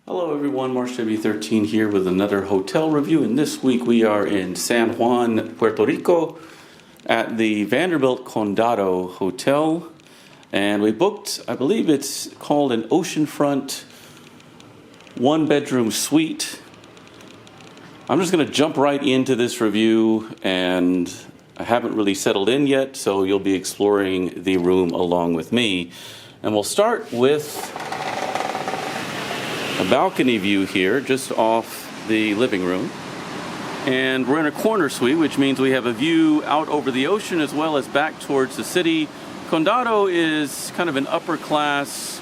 Hello everyone, MarshW13 here with another hotel review, and this week we are in San Juan, Puerto Rico at the Vanderbilt Condado Hotel, and we booked, I believe it's called an Oceanfront one-bedroom suite. I'm just going to jump right into this review, and I haven't really settled in yet, so you'll be exploring the room along with me. And we'll start with a balcony view here, just off the living room. And we're in a corner suite, which means we have a view out over the ocean as well as back towards the city. Condado is kind of an upper class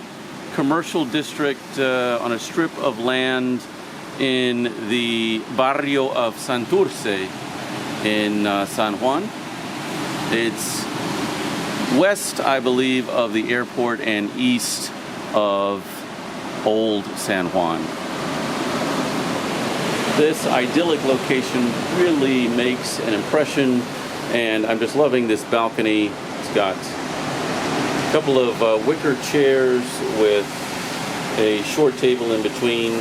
commercial district on a strip of land in the barrio of Santurce in San Juan. It's west, I believe, of the airport and east of Old San Juan. This idyllic location really makes an impression, and I'm just loving this balcony. It's got a couple of wicker chairs with a short table in between.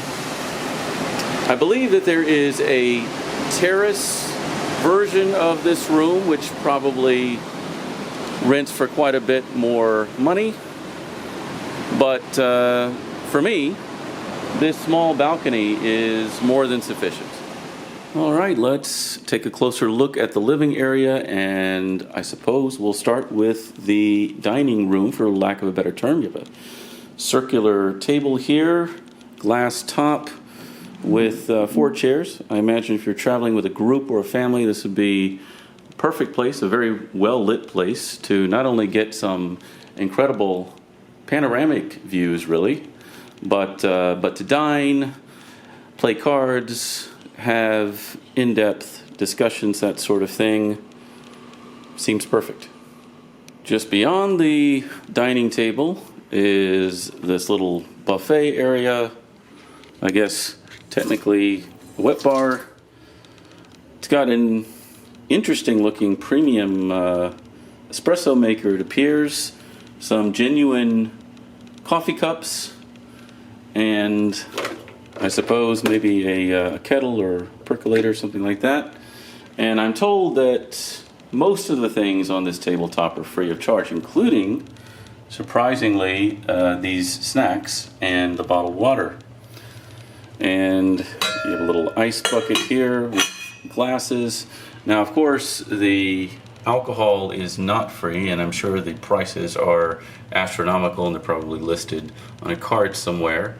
I believe that there is a terrace version of this room, which probably rents for quite a bit more money, but for me, this small balcony is more than sufficient. All right, let's take a closer look at the living area, and I suppose we'll start with the dining room, for lack of a better term. You have a circular table here, glass top with 4 chairs. I imagine if you're traveling with a group or a family, this would be a perfect place, a very well-lit place to not only get some incredible panoramic views, really, but to dine, play cards, have in-depth discussions, that sort of thing. Seems perfect. Just beyond the dining table is this little buffet area. I guess technically a wet bar. It's got an interesting looking premium espresso maker, it appears. Some genuine coffee cups, and I suppose maybe a kettle or percolator, something like that. And I'm told that most of the things on this tabletop are free of charge, including, surprisingly, these snacks and the bottled water. And you have a little ice bucket here with glasses. Now, of course, the alcohol is not free, and I'm sure the prices are astronomical, and they're probably listed on a card somewhere.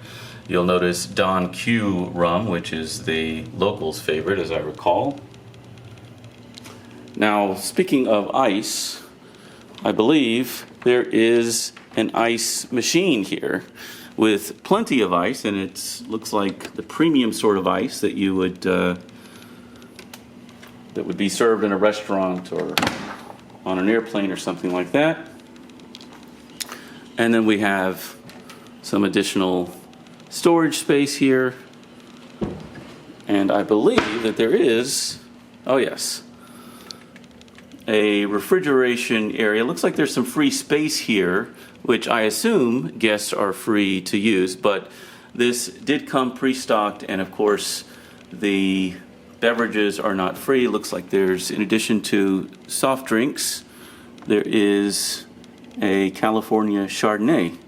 You'll notice Don Q rum, which is the locals' favorite, as I recall. Now, speaking of ice, I believe there is an ice machine here with plenty of ice, and it looks like the premium sort of ice that you would that would be served in a restaurant or on an airplane or something like that. And then we have some additional storage space here. And I believe that there is, oh yes, a refrigeration area. Looks like there's some free space here, which I assume guests are free to use, but this did come pre-stocked, and of course the beverages are not free. Looks like there's, in addition to soft drinks, there is a California Chardonnay.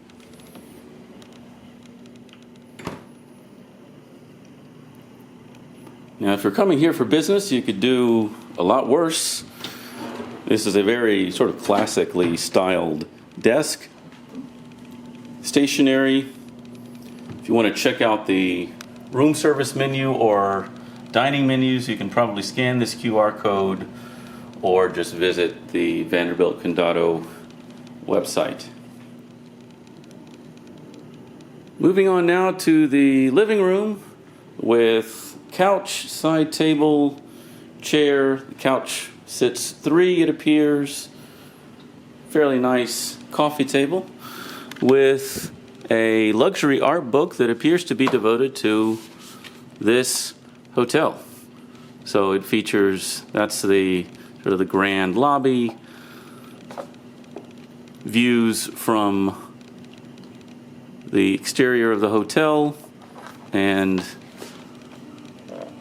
Now, if you're coming here for business, you could do a lot worse. This is a very sort of classically styled desk. Stationery. If you want to check out the room service menu or dining menus, you can probably scan this QR code or just visit the Vanderbilt Condado website. Moving on now to the living room with couch, side table, chair. The couch sits 3, it appears. Fairly nice coffee table with a luxury art book that appears to be devoted to this hotel. So it features, that's the sort of the grand lobby, views from the exterior of the hotel, and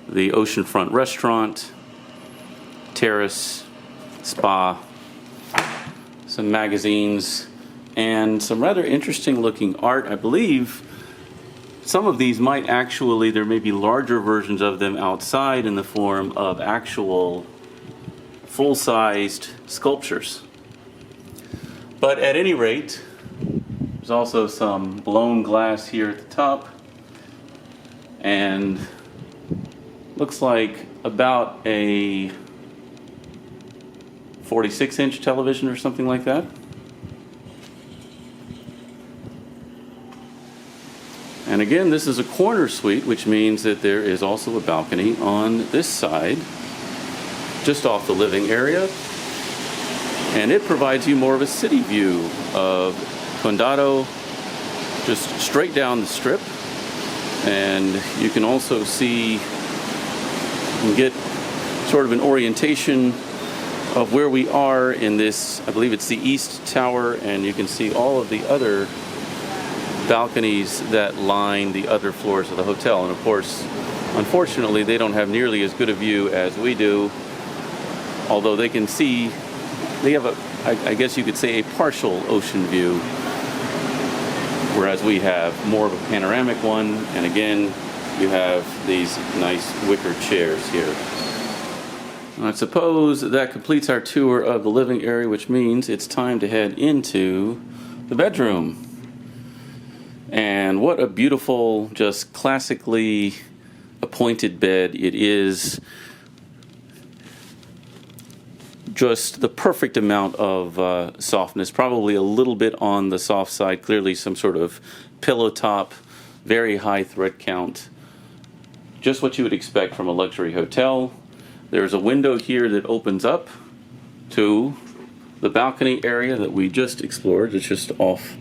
the Oceanfront restaurant, terrace, spa, some magazines, and some rather interesting looking art. I believe some of these might actually, there may be larger versions of them outside in the form of actual full-sized sculptures. But at any rate, there's also some blown glass here at the top, and looks like about a 46-inch television or something like that. And again, this is a corner suite, which means that there is also a balcony on this side, just off the living area. And it provides you more of a city view of Condado, just straight down the strip. And you can also see and get sort of an orientation of where we are in this, I believe it's the East Tower, and you can see all of the other balconies that line the other floors of the hotel. And of course, unfortunately, they don't have nearly as good a view as we do, although they can see, they have a, I guess you could say, a partial ocean view, whereas we have more of a panoramic one. And again, you have these nice wicker chairs here. I suppose that completes our tour of the living area, which means it's time to head into the bedroom. And what a beautiful, just classically appointed bed it is. Just the perfect amount of softness, probably a little bit on the soft side, clearly some sort of pillow top, very high thread count. Just what you would expect from a luxury hotel. There's a window here that opens up to the balcony area that we just explored. It's just off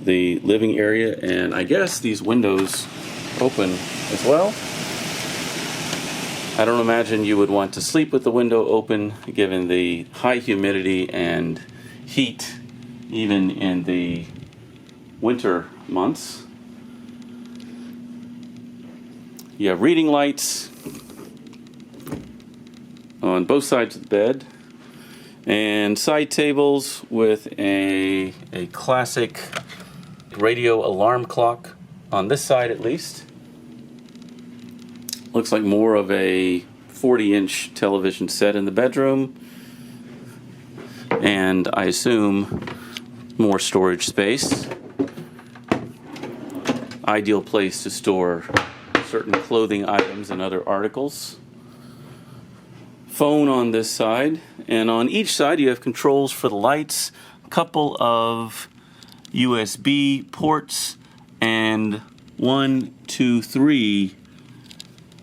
the living area, and I guess these windows open as well. I don't imagine you would want to sleep with the window open given the high humidity and heat even in the winter months. You have reading lights on both sides of the bed, and side tables with a classic radio alarm clock on this side at least. Looks like more of a 40-inch television set in the bedroom, and I assume more storage space. Ideal place to store certain clothing items and other articles. Phone on this side, and on each side you have controls for the lights, a couple of USB ports, and 1, 2, 3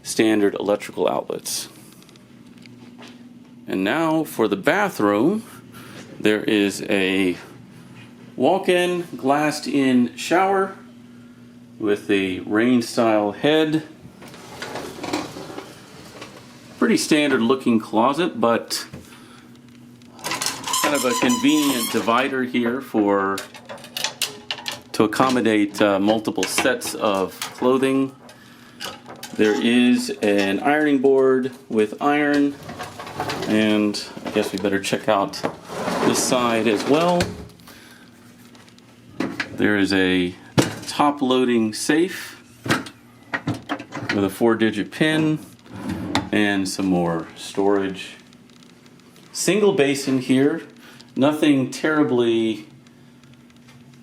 standard electrical outlets. And now for the bathroom, there is a walk-in glassed-in shower with the rain-style head. Pretty standard looking closet, but kind of a convenient divider here to accommodate multiple sets of clothing. There is an ironing board with iron, and I guess we better check out this side as well. There is a top-loading safe with a 4-digit pin and some more storage. Single basin here, nothing terribly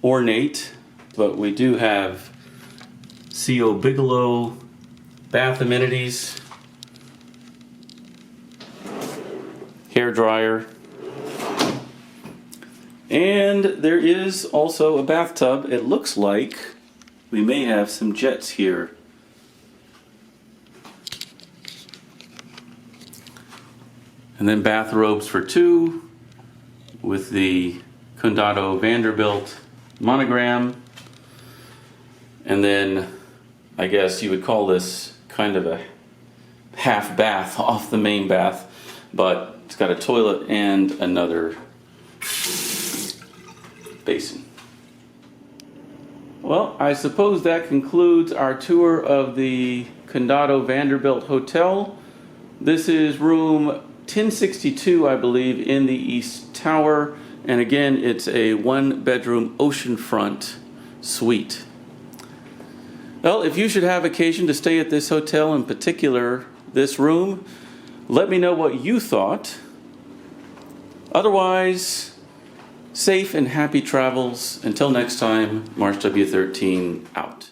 ornate, but we do have C.O. Bigelow bath amenities, hair dryer, and there is also a bathtub. It looks like we may have some jets here. And then bathrobes for two with the Condado Vanderbilt monogram. And then I guess you would call this kind of a half bath off the main bath, but it's got a toilet and another basin. Well, I suppose that concludes our tour of the Condado Vanderbilt Hotel. This is room 1062, I believe, in the East Tower. And again, it's a one-bedroom oceanfront suite. Well, if you should have occasion to stay at this hotel, in particular this room, let me know what you thought. Otherwise, safe and happy travels. Until next time, March W13 out.